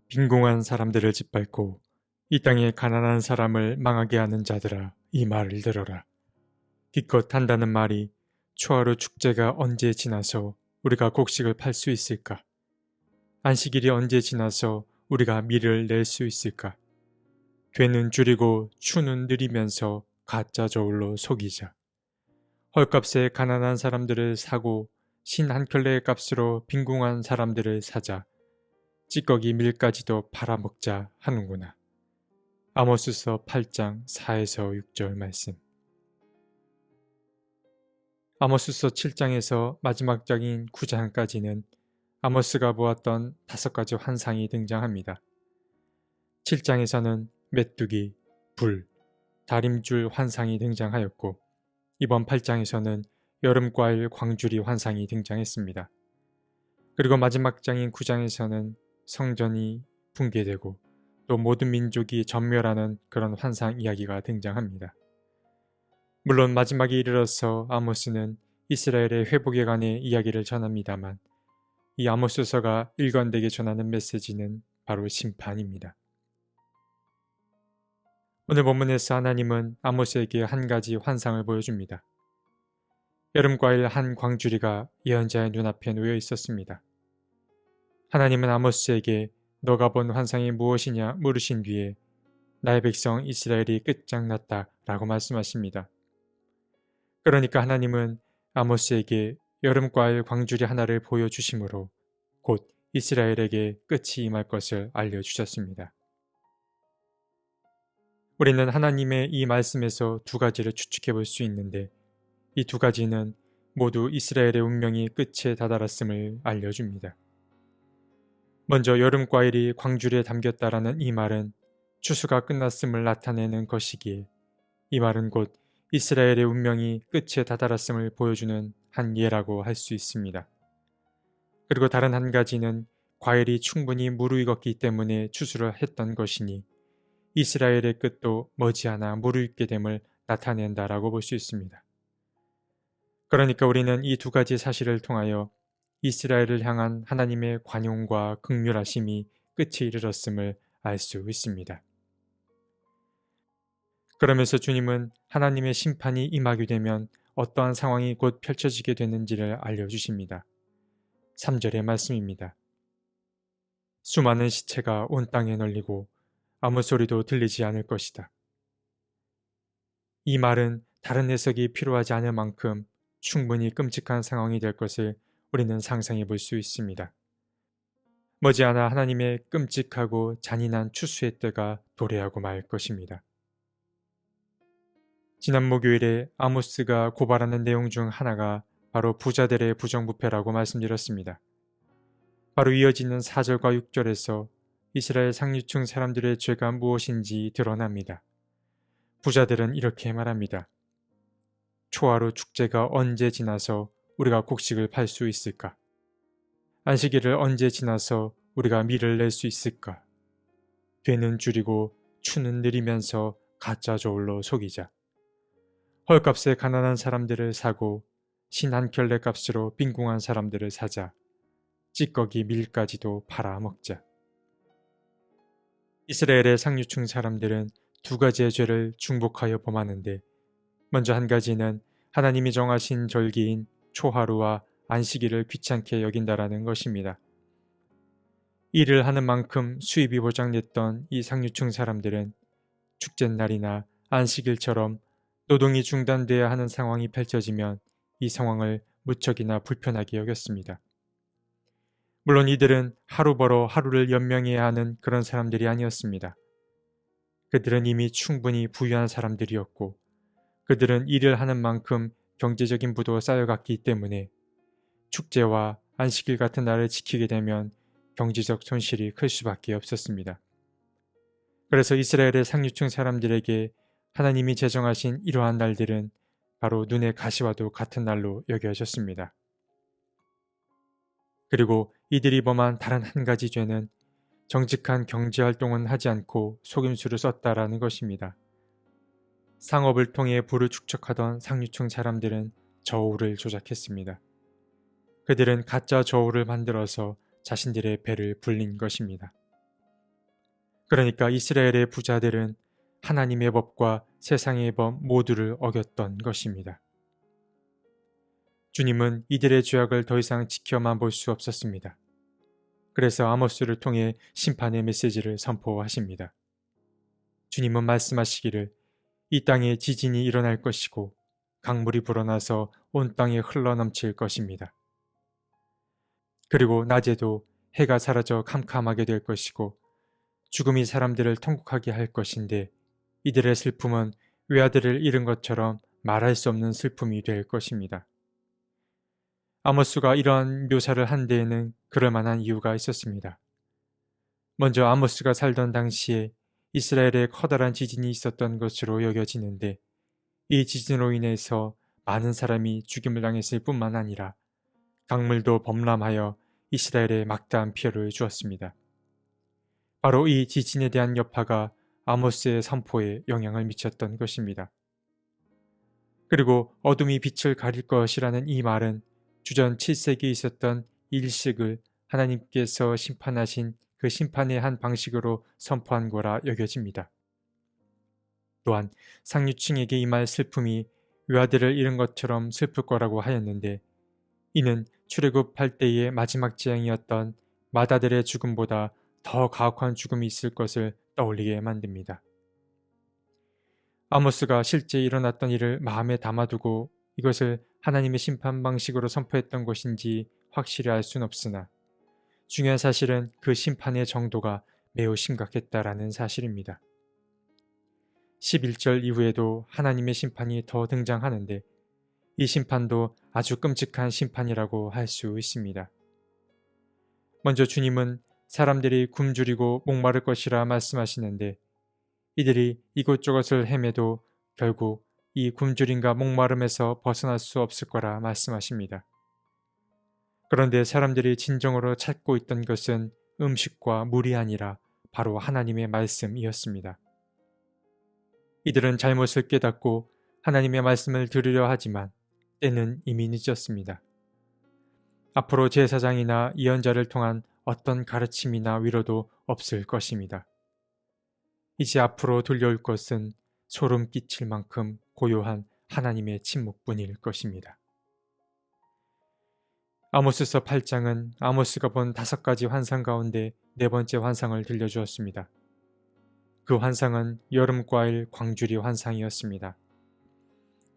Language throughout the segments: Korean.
빈궁한 사람들을 짓밟고 이 땅의 가난한 사람을 망하게 하는 자들아, 이 말을 들어라. 기껏 한다는 말이 초하루 축제가 언제 지나서 우리가 곡식을 팔 수 있을까? 안식일이 언제 지나서 우리가 밀을 낼 수 있을까? 되는 줄이고 추는 느리면서 가짜 저울로 속이자. 헐값에 가난한 사람들을 사고 신 한 켤레의 값으로 빈궁한 사람들을 사자. 찌꺼기 밀까지도 팔아먹자 하는구나. 아모스서 8장 4에서 6절 말씀. 아모스서 7장에서 마지막 장인 9장까지는 아모스가 보았던 5가지 환상이 등장합니다. 7장에서는 메뚜기, 불, 다림줄 환상이 등장하였고 이번 8장에서는 여름과일 광주리 환상이 등장했습니다. 그리고 마지막 장인 9장에서는 성전이 붕괴되고 또 모든 민족이 전멸하는 그런 환상 이야기가 등장합니다. 물론 마지막에 이르러서 아모스는 이스라엘의 회복에 관해 이야기를 전합니다만 이 아모스서가 일관되게 전하는 메시지는 바로 심판입니다. 오늘 본문에서 하나님은 아모스에게 한 가지 환상을 보여줍니다. 여름과일 한 광주리가 예언자의 눈앞에 놓여 있었습니다. 하나님은 아모스에게 너가 본 환상이 무엇이냐 물으신 뒤에 나의 백성 이스라엘이 끝장났다 라고 말씀하십니다. 그러니까 하나님은 아모스에게 여름과일 광주리 하나를 보여주심으로 곧 이스라엘에게 끝이 임할 것을 알려주셨습니다. 우리는 하나님의 이 말씀에서 2가지를 추측해 볼 수 있는데 이 2가지는 모두 이스라엘의 운명이 끝에 다다랐음을 알려줍니다. 먼저 여름과일이 광주리에 담겼다라는 이 말은 추수가 끝났음을 나타내는 것이기에 이 말은 곧 이스라엘의 운명이 끝에 다다랐음을 보여주는 한 예라고 할 수 있습니다. 그리고 다른 한 가지는 과일이 충분히 무르익었기 때문에 추수를 했던 것이니 이스라엘의 끝도 머지않아 무르익게 됨을 나타낸다라고 볼 수 있습니다. 그러니까 우리는 이 2가지 사실을 통하여 이스라엘을 향한 하나님의 관용과 긍휼하심이 끝에 이르렀음을 알 수 있습니다. 그러면서 주님은 하나님의 심판이 임하게 되면 어떠한 상황이 곧 펼쳐지게 되는지를 알려주십니다. 3절의 말씀입니다. 수많은 시체가 온 땅에 널리고 아무 소리도 들리지 않을 것이다. 이 말은 다른 해석이 필요하지 않을 만큼 충분히 끔찍한 상황이 될 것을 우리는 상상해 볼 수 있습니다. 머지않아 하나님의 끔찍하고 잔인한 추수의 때가 도래하고 말 것입니다. 지난 목요일에 아모스가 고발하는 내용 중 하나가 바로 부자들의 부정부패라고 말씀드렸습니다. 바로 이어지는 4절과 6절에서 이스라엘 상류층 사람들의 죄가 무엇인지 드러납니다. 부자들은 이렇게 말합니다. 초하루 축제가 언제 지나서 우리가 곡식을 팔 수 있을까? 안식일을 언제 지나서 우리가 밀을 낼 수 있을까? 되는 줄이고 추는 느리면서 가짜 저울로 속이자. 헐값에 가난한 사람들을 사고 신 한 켤레 값으로 빈궁한 사람들을 사자. 찌꺼기 밀까지도 팔아먹자. 이스라엘의 상류층 사람들은 2가지의 죄를 중복하여 범하는데 먼저 한 가지는 하나님이 정하신 절기인 초하루와 안식일을 귀찮게 여긴다라는 것입니다. 일을 하는 만큼 수입이 보장됐던 이 상류층 사람들은 축제날이나 안식일처럼 노동이 중단돼야 하는 상황이 펼쳐지면 이 상황을 무척이나 불편하게 여겼습니다. 물론 이들은 하루 벌어 하루를 연명해야 하는 그런 사람들이 아니었습니다. 그들은 이미 충분히 부유한 사람들이었고 그들은 일을 하는 만큼 경제적인 부도 쌓여갔기 때문에 축제와 안식일 같은 날을 지키게 되면 경제적 손실이 클 수밖에 없었습니다. 그래서 이스라엘의 상류층 사람들에게 하나님이 제정하신 이러한 날들은 바로 눈의 가시와도 같은 날로 여겨졌습니다. 그리고 이들이 범한 다른 한 가지 죄는 정직한 경제활동은 하지 않고 속임수를 썼다라는 것입니다. 상업을 통해 부를 축적하던 상류층 사람들은 저울을 조작했습니다. 그들은 가짜 저울을 만들어서 자신들의 배를 불린 것입니다. 그러니까 이스라엘의 부자들은 하나님의 법과 세상의 법 모두를 어겼던 것입니다. 주님은 이들의 죄악을 더 이상 지켜만 볼 수 없었습니다. 그래서 아모스를 통해 심판의 메시지를 선포하십니다. 주님은 말씀하시기를 이 땅에 지진이 일어날 것이고 강물이 불어나서 온 땅에 흘러넘칠 것입니다. 그리고 낮에도 해가 사라져 캄캄하게 될 것이고 죽음이 사람들을 통곡하게 할 것인데 이들의 슬픔은 외아들을 잃은 것처럼 말할 수 없는 슬픔이 될 것입니다. 아모스가 이러한 묘사를 한 데에는 그럴 만한 이유가 있었습니다. 먼저 아모스가 살던 당시에 이스라엘에 커다란 지진이 있었던 것으로 여겨지는데 이 지진으로 인해서 많은 사람이 죽임을 당했을 뿐만 아니라 강물도 범람하여 이스라엘에 막대한 피해를 주었습니다. 바로 이 지진에 대한 여파가 아모스의 선포에 영향을 미쳤던 것입니다. 그리고 어둠이 빛을 가릴 것이라는 이 말은 주전 7세기에 있었던 일식을 하나님께서 심판하신 그 심판의 한 방식으로 선포한 거라 여겨집니다. 또한 상류층에게 임할 슬픔이 외아들을 잃은 것처럼 슬플 거라고 하였는데 이는 출애굽할 때의 마지막 재앙이었던 맏아들의 죽음보다 더 가혹한 죽음이 있을 것을 떠올리게 만듭니다. 아모스가 실제 일어났던 일을 마음에 담아두고 이것을 하나님의 심판 방식으로 선포했던 것인지 확실히 알 수는 없으나 중요한 사실은 그 심판의 정도가 매우 심각했다라는 사실입니다. 11절 이후에도 하나님의 심판이 더 등장하는데 이 심판도 아주 끔찍한 심판이라고 할 수 있습니다. 먼저 주님은 사람들이 굶주리고 목마를 것이라 말씀하시는데 이들이 이곳저곳을 헤매도 결국 이 굶주림과 목마름에서 벗어날 수 없을 거라 말씀하십니다. 그런데 사람들이 진정으로 찾고 있던 것은 음식과 물이 아니라 바로 하나님의 말씀이었습니다. 이들은 잘못을 깨닫고 하나님의 말씀을 들으려 하지만 때는 이미 늦었습니다. 앞으로 제사장이나 예언자를 통한 어떤 가르침이나 위로도 없을 것입니다. 이제 앞으로 들려올 것은 소름 끼칠 만큼 고요한 하나님의 침묵뿐일 것입니다. 아모스서 8장은 아모스가 본 5가지 환상 가운데 4번째 환상을 들려주었습니다. 그 환상은 여름과일 광주리 환상이었습니다.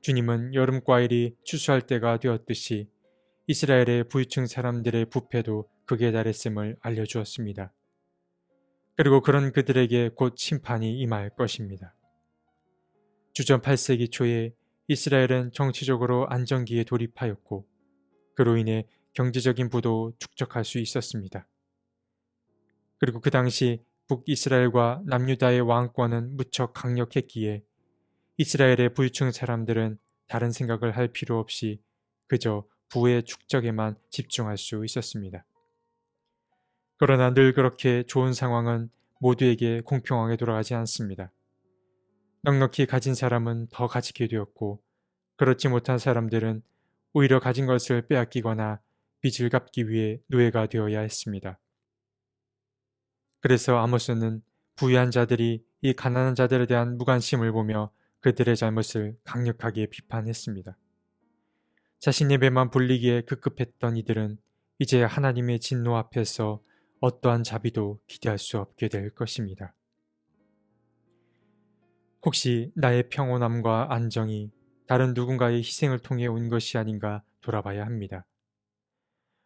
주님은 여름과일이 추수할 때가 되었듯이 이스라엘의 부유층 사람들의 부패도 극에 달했음을 알려주었습니다. 그리고 그런 그들에게 곧 심판이 임할 것입니다. 주전 8세기 초에 이스라엘은 정치적으로 안정기에 돌입하였고 그로 인해 경제적인 부도 축적할 수 있었습니다. 그리고 그 당시 북이스라엘과 남유다의 왕권은 무척 강력했기에 이스라엘의 부유층 사람들은 다른 생각을 할 필요 없이 그저 부의 축적에만 집중할 수 있었습니다. 그러나 늘 그렇게 좋은 상황은 모두에게 공평하게 돌아가지 않습니다. 넉넉히 가진 사람은 더 가지게 되었고 그렇지 못한 사람들은 오히려 가진 것을 빼앗기거나 빚을 갚기 위해 노예가 되어야 했습니다. 그래서 아모스는 부유한 자들이 이 가난한 자들에 대한 무관심을 보며 그들의 잘못을 강력하게 비판했습니다. 자신의 배만 불리기에 급급했던 이들은 이제 하나님의 진노 앞에서 어떠한 자비도 기대할 수 없게 될 것입니다. 혹시 나의 평온함과 안정이 다른 누군가의 희생을 통해 온 것이 아닌가 돌아봐야 합니다.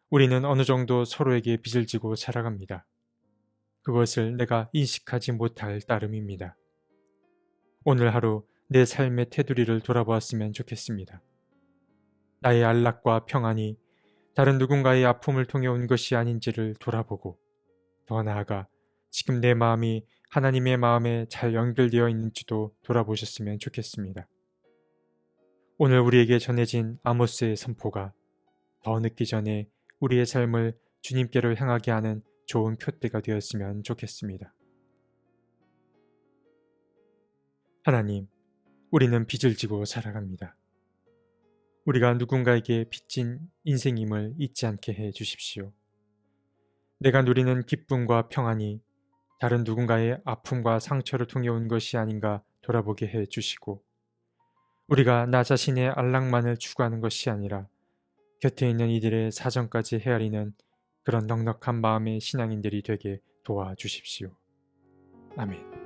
우리는 어느 정도 서로에게 빚을 지고 살아갑니다. 그것을 내가 인식하지 못할 따름입니다. 오늘 하루 내 삶의 테두리를 돌아보았으면 좋겠습니다. 나의 안락과 평안이 다른 누군가의 아픔을 통해 온 것이 아닌지를 돌아보고 더 나아가 지금 내 마음이 하나님의 마음에 잘 연결되어 있는지도 돌아보셨으면 좋겠습니다. 오늘 우리에게 전해진 아모스의 선포가 더 늦기 전에 우리의 삶을 주님께로 향하게 하는 좋은 표대가 되었으면 좋겠습니다. 하나님, 우리는 빚을 지고 살아갑니다. 우리가 누군가에게 빚진 인생임을 잊지 않게 해 주십시오. 내가 누리는 기쁨과 평안이 다른 누군가의 아픔과 상처를 통해 온 것이 아닌가 돌아보게 해 주시고, 우리가 나 자신의 안락만을 추구하는 것이 아니라 곁에 있는 이들의 사정까지 헤아리는 그런 넉넉한 마음의 신앙인들이 되게 도와주십시오. 아멘.